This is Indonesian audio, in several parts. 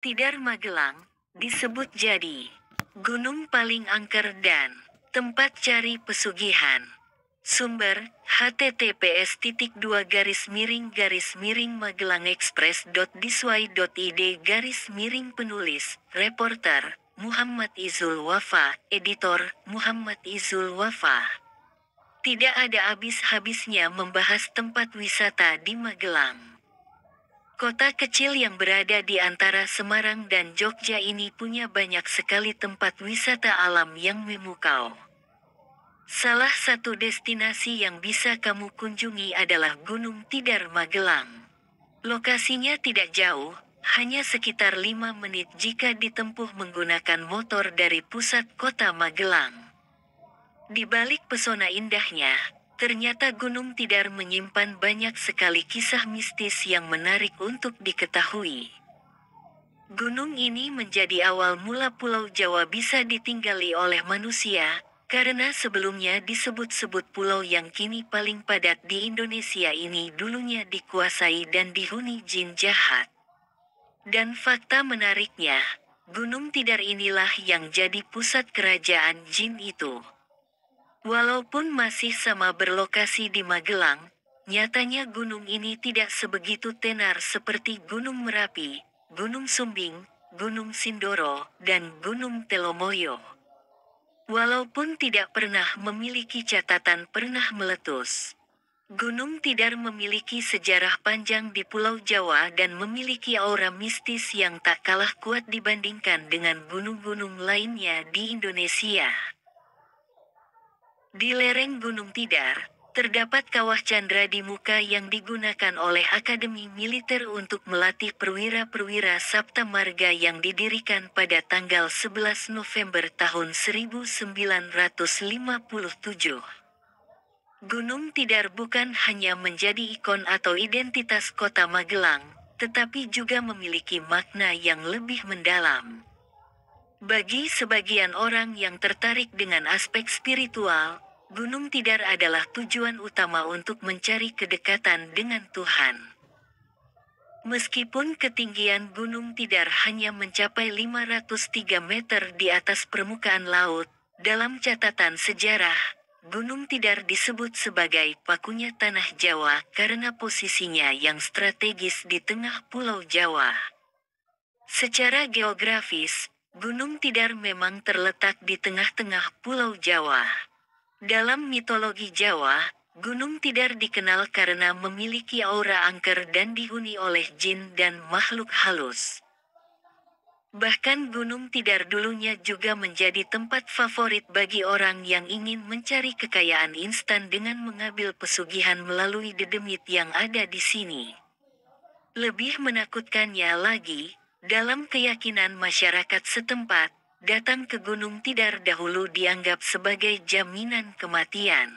Tidar Magelang disebut jadi gunung paling angker dan tempat cari pesugihan. Sumber https://magelangexpress.diswai.id. Reporter Muhammad Izul Wafa, editor Muhammad Izul Wafa. Tidak ada habis-habisnya membahas tempat wisata di Magelang. Kota kecil yang berada di antara Semarang dan Jogja ini punya banyak sekali tempat wisata alam yang memukau. Salah satu destinasi yang bisa kamu kunjungi adalah Gunung Tidar Magelang. Lokasinya tidak jauh, hanya sekitar 5 menit jika ditempuh menggunakan motor dari pusat kota Magelang. Di balik pesona indahnya, ternyata Gunung Tidar menyimpan banyak sekali kisah mistis yang menarik untuk diketahui. Gunung ini menjadi awal mula Pulau Jawa bisa ditinggali oleh manusia, karena sebelumnya disebut-sebut pulau yang kini paling padat di Indonesia ini dulunya dikuasai dan dihuni jin jahat. Dan fakta menariknya, Gunung Tidar inilah yang jadi pusat kerajaan jin itu. Walaupun masih sama berlokasi di Magelang, nyatanya gunung ini tidak sebegitu tenar seperti Gunung Merapi, Gunung Sumbing, Gunung Sindoro, dan Gunung Telomoyo. Walaupun tidak pernah memiliki catatan pernah meletus, Gunung Tidar memiliki sejarah panjang di Pulau Jawa dan memiliki aura mistis yang tak kalah kuat dibandingkan dengan gunung-gunung lainnya di Indonesia. Di lereng Gunung Tidar, terdapat kawah candra di muka yang digunakan oleh Akademi Militer untuk melatih perwira-perwira Sabta Marga yang didirikan pada tanggal 11 November tahun 1957. Gunung Tidar bukan hanya menjadi ikon atau identitas kota Magelang, tetapi juga memiliki makna yang lebih mendalam. Bagi sebagian orang yang tertarik dengan aspek spiritual, Gunung Tidar adalah tujuan utama untuk mencari kedekatan dengan Tuhan. Meskipun ketinggian Gunung Tidar hanya mencapai 503 meter di atas permukaan laut, dalam catatan sejarah, Gunung Tidar disebut sebagai pakunya tanah Jawa karena posisinya yang strategis di tengah Pulau Jawa. Secara geografis, Gunung Tidar memang terletak di tengah-tengah Pulau Jawa. Dalam mitologi Jawa, Gunung Tidar dikenal karena memiliki aura angker dan dihuni oleh jin dan makhluk halus. Bahkan Gunung Tidar dulunya juga menjadi tempat favorit bagi orang yang ingin mencari kekayaan instan dengan mengambil pesugihan melalui dedemit yang ada di sini. Lebih menakutkannya lagi, dalam keyakinan masyarakat setempat, datang ke Gunung Tidar dahulu dianggap sebagai jaminan kematian.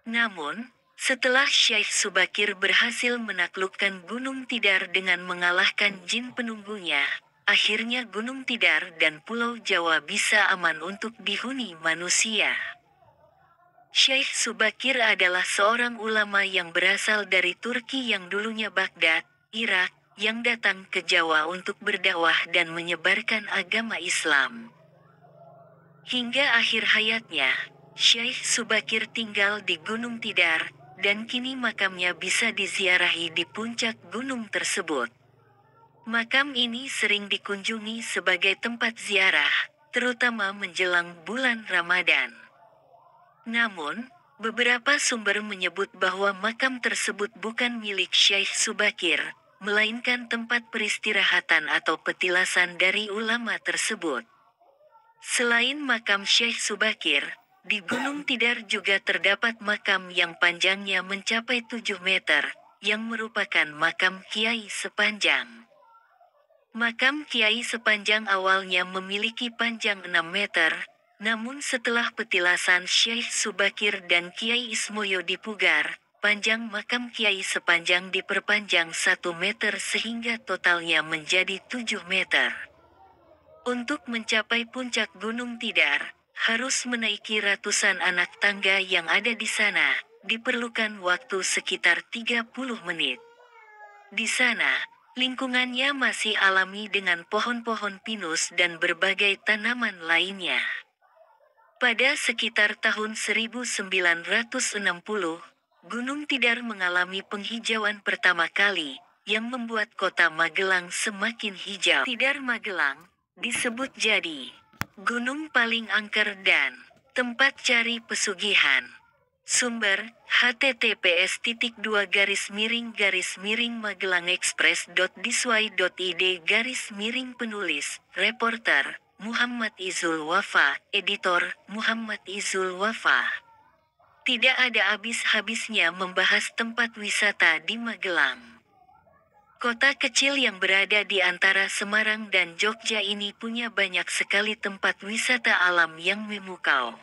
Namun, setelah Syekh Subakir berhasil menaklukkan Gunung Tidar dengan mengalahkan jin penunggunya, akhirnya Gunung Tidar dan Pulau Jawa bisa aman untuk dihuni manusia. Syekh Subakir adalah seorang ulama yang berasal dari Turki yang dulunya Baghdad, Irak, yang datang ke Jawa untuk berdakwah dan menyebarkan agama Islam. Hingga akhir hayatnya, Syekh Subakir tinggal di Gunung Tidar, dan kini makamnya bisa diziarahi di puncak gunung tersebut. Makam ini sering dikunjungi sebagai tempat ziarah, terutama menjelang bulan Ramadan. Namun, beberapa sumber menyebut bahwa makam tersebut bukan milik Syekh Subakir, melainkan tempat peristirahatan atau petilasan dari ulama tersebut. Selain makam Syekh Subakir, di Gunung Tidar juga terdapat makam yang panjangnya mencapai 7 meter, yang merupakan makam Kiai Sepanjang. Makam Kiai Sepanjang awalnya memiliki panjang 6 meter, namun setelah petilasan Syekh Subakir dan Kiai Ismoyo dipugar, panjang makam Kiai Sepanjang diperpanjang 1 meter sehingga totalnya menjadi 7 meter. Untuk mencapai puncak Gunung Tidar, harus menaiki ratusan anak tangga yang ada di sana, diperlukan waktu sekitar 30 menit. Di sana, Lingkungannya masih alami dengan pohon-pohon pinus dan berbagai tanaman lainnya. Pada sekitar tahun 1960, Gunung Tidar mengalami penghijauan pertama kali, yang membuat kota Magelang semakin hijau. Tidar Magelang disebut jadi gunung paling angker dan tempat cari pesugihan. Sumber https://magelangexpress.diswai.id penulis, reporter, Muhammad Izul Wafa, editor, Muhammad Izul Wafa. Tidak ada habis-habisnya membahas tempat wisata di Magelang. Kota kecil yang berada di antara Semarang dan Jogja ini punya banyak sekali tempat wisata alam yang memukau.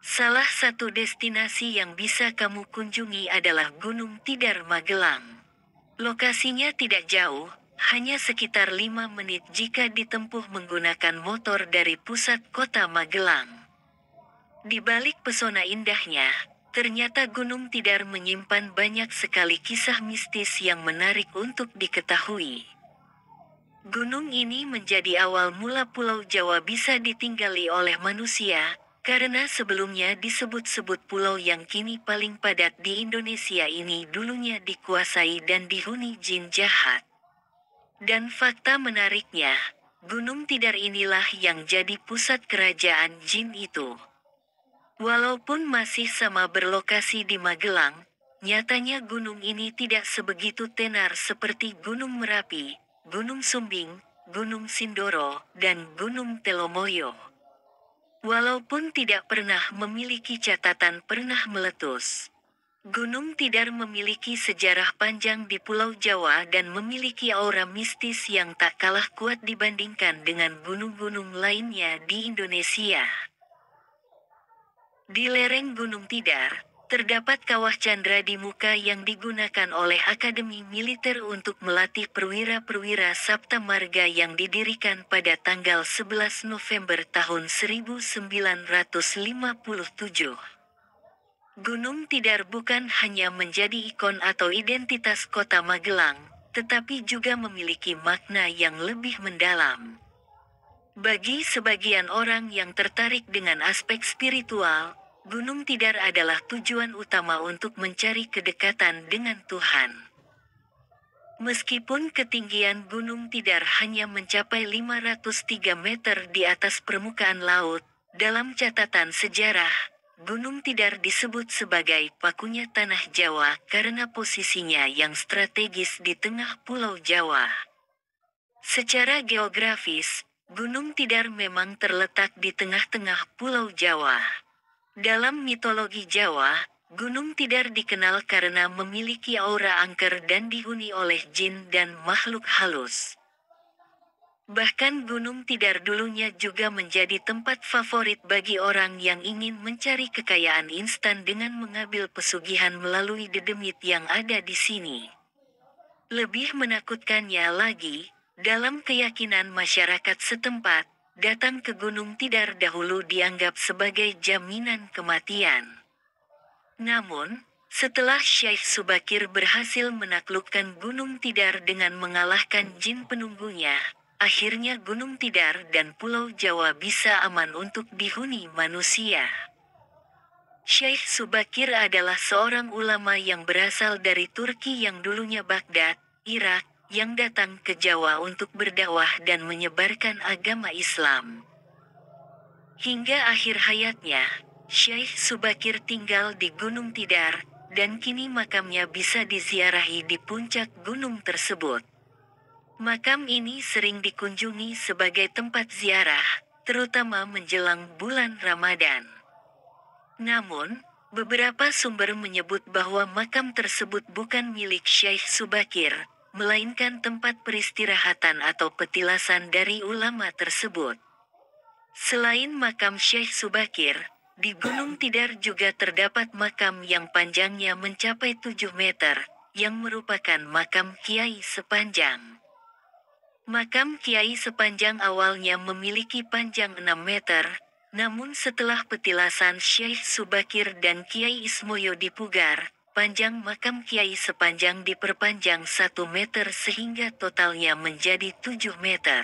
Salah satu destinasi yang bisa kamu kunjungi adalah Gunung Tidar Magelang. Lokasinya tidak jauh, hanya sekitar 5 menit jika ditempuh menggunakan motor dari pusat kota Magelang. Di balik pesona indahnya, ternyata Gunung Tidar menyimpan banyak sekali kisah mistis yang menarik untuk diketahui. Gunung ini menjadi awal mula Pulau Jawa bisa ditinggali oleh manusia, karena sebelumnya disebut-sebut pulau yang kini paling padat di Indonesia ini dulunya dikuasai dan dihuni jin jahat. Dan fakta menariknya, Gunung Tidar inilah yang jadi pusat kerajaan jin itu. Walaupun masih sama berlokasi di Magelang, nyatanya gunung ini tidak sebegitu tenar seperti Gunung Merapi, Gunung Sumbing, Gunung Sindoro, dan Gunung Telomoyo. Walaupun tidak pernah memiliki catatan pernah meletus, Gunung Tidar memiliki sejarah panjang di Pulau Jawa dan memiliki aura mistis yang tak kalah kuat dibandingkan dengan gunung-gunung lainnya di Indonesia. Di lereng Gunung Tidar, terdapat kawah candra di muka yang digunakan oleh Akademi Militer untuk melatih perwira-perwira Sabta Marga yang didirikan pada tanggal 11 November tahun 1957. Gunung Tidar bukan hanya menjadi ikon atau identitas kota Magelang, tetapi juga memiliki makna yang lebih mendalam. Bagi sebagian orang yang tertarik dengan aspek spiritual, Gunung Tidar adalah tujuan utama untuk mencari kedekatan dengan Tuhan. Meskipun ketinggian Gunung Tidar hanya mencapai 503 meter di atas permukaan laut, dalam catatan sejarah, Gunung Tidar disebut sebagai pakunya tanah Jawa karena posisinya yang strategis di tengah Pulau Jawa. Secara geografis, Gunung Tidar memang terletak di tengah-tengah Pulau Jawa. Dalam mitologi Jawa, Gunung Tidar dikenal karena memiliki aura angker dan dihuni oleh jin dan makhluk halus. Bahkan Gunung Tidar dulunya juga menjadi tempat favorit bagi orang yang ingin mencari kekayaan instan dengan mengambil pesugihan melalui dedemit yang ada di sini. Lebih menakutkannya lagi, dalam keyakinan masyarakat setempat, datang ke Gunung Tidar dahulu dianggap sebagai jaminan kematian. Namun, setelah Syekh Subakir berhasil menaklukkan Gunung Tidar dengan mengalahkan jin penunggunya, akhirnya Gunung Tidar dan Pulau Jawa bisa aman untuk dihuni manusia. Syekh Subakir adalah seorang ulama yang berasal dari Turki yang dulunya Baghdad, Irak, yang datang ke Jawa untuk berdakwah dan menyebarkan agama Islam. Hingga akhir hayatnya, Syekh Subakir tinggal di Gunung Tidar, dan kini makamnya bisa diziarahi di puncak gunung tersebut. Makam ini sering dikunjungi sebagai tempat ziarah, terutama menjelang bulan Ramadan. Namun, beberapa sumber menyebut bahwa makam tersebut bukan milik Syekh Subakir, melainkan tempat peristirahatan atau petilasan dari ulama tersebut. Selain makam Syekh Subakir, di Gunung Tidar juga terdapat makam yang panjangnya mencapai 7 meter, yang merupakan makam Kiai Sepanjang. Makam Kiai Sepanjang awalnya memiliki panjang 6 meter, namun setelah petilasan Syekh Subakir dan Kiai Ismoyo dipugar, Panjang makam Kiai sepanjang diperpanjang 1 meter sehingga totalnya menjadi 7 meter.